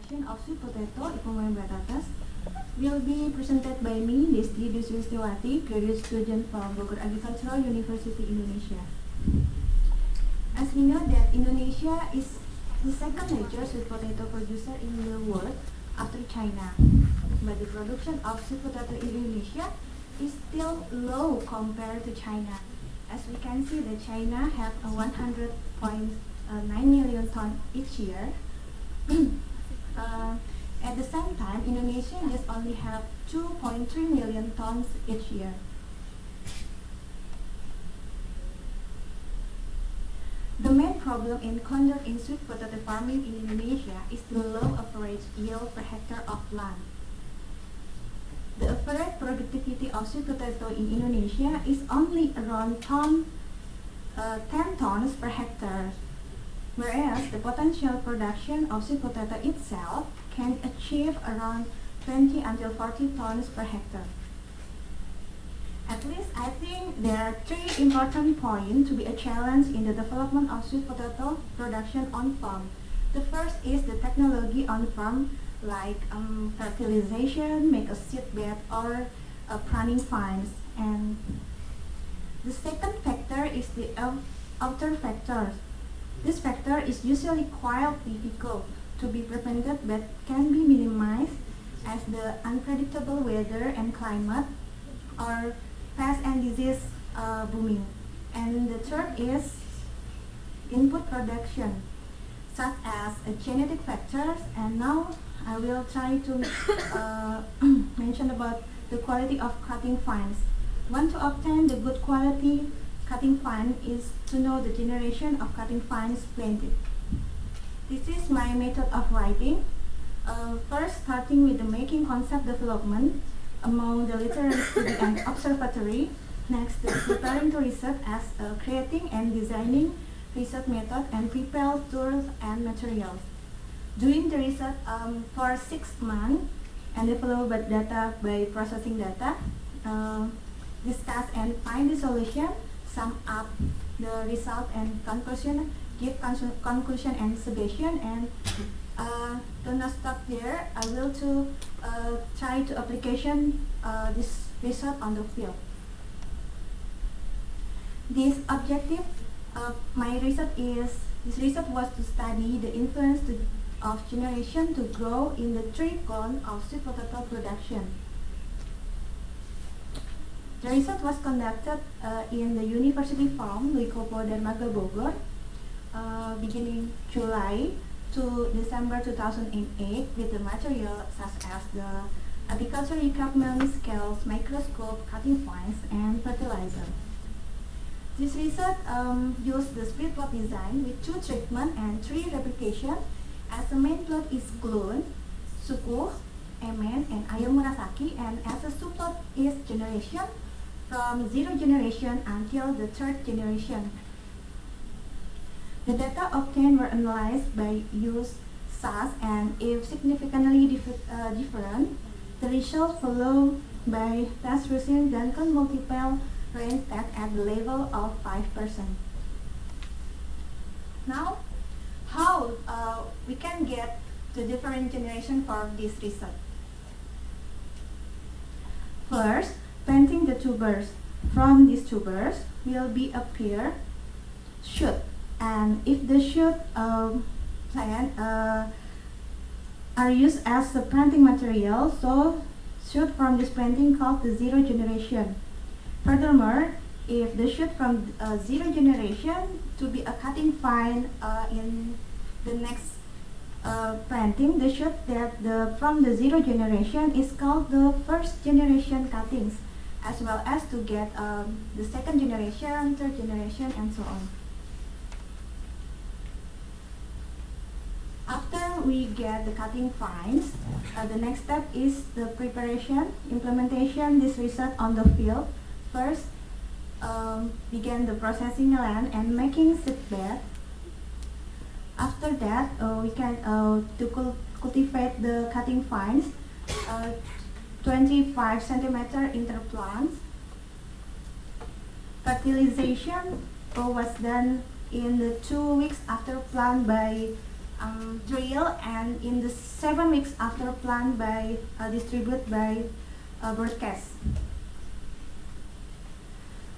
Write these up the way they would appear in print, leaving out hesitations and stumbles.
production of sweet potato Ipung Batatas will be presented by me, Desti Duswistiwati, graduate student from Bogor Agricultural University, Indonesia. As we know that Indonesia is the second major sweet potato producer in the world after China, but the production of sweet potato in Indonesia is still low compared to China. As we can see that China have a 100.9 million ton each year. At the same time, Indonesia just only have 2.3 million tons each year. The main problem encountered in sweet potato farming in Indonesia is the low average yield per hectare of land. The average productivity of sweet potato in Indonesia is only around 10 tons per hectare, whereas the potential production of sweet potato itself can achieve around 20 until 40 tons per hectare. At least I think there are three important points to be a challenge in the development of sweet potato production on farm. The first is the technology on farm, like fertilization, make a seed bed, or pruning vines. And the second factor is the outer factor. This factor is usually quite difficult to be prevented but can be minimized as the unpredictable weather and climate or pest and disease booming. And the third is input production, such as genetic factors. And now I will try to mention about the quality of cutting vines. One to obtain the good quality cutting vine is to know the generation of cutting vines planted. This is my method of writing. First, starting with the making concept development among the literary study and observatory. Next, the preparing to research as creating and designing research method and prepare tools and materials. Doing the research for 6 months and develop data by processing data, discuss and find the solution, sum up the result and conclusion, give conclusion and suggestion, and do not stop there. I will try to application this result on the field. This objective of my this research was to study the influence of generation to grow in the tree cone of sweet potato production. The research was conducted in the University Farm, Likopo Dermaga Bogor, beginning July to December 2008 with the material such as the agricultural equipment, scales, microscope, cutting vines, and fertilizer. This research used the split plot design with 2 treatment and 3 replication, as the main plot is clone, suku, emen, and ayam murasaki, and as a subplot is generation from 0 generation until the 3rd generation. The data obtained were analyzed by use SAS, and if significantly different, the results followed by test routine Duncan multiple range test at the level of 5%. Now, how we can get the different generation for this research? First, planting the tubers. From these tubers will be appear shoot. And if the shoot are used as the planting material, so shoot from this planting called the 0 generation. Furthermore, if the shoot from 0 generation to be a cutting vine in the next planting, the shoot that from the 0 generation is called the 1st generation cuttings, as well as to get the 2nd generation, 3rd generation, and so on. After we get the cutting vines, the next step is the preparation, implementation this research on the field. First, begin the processing land and making seed bed. After that, we can cultivate the cutting vines, 25 centimeter interplants. Fertilization was done in the 2 weeks after plant by drill, and in the 7 weeks after plant by distribute by broadcast.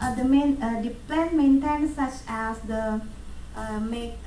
The plant maintenance such as the make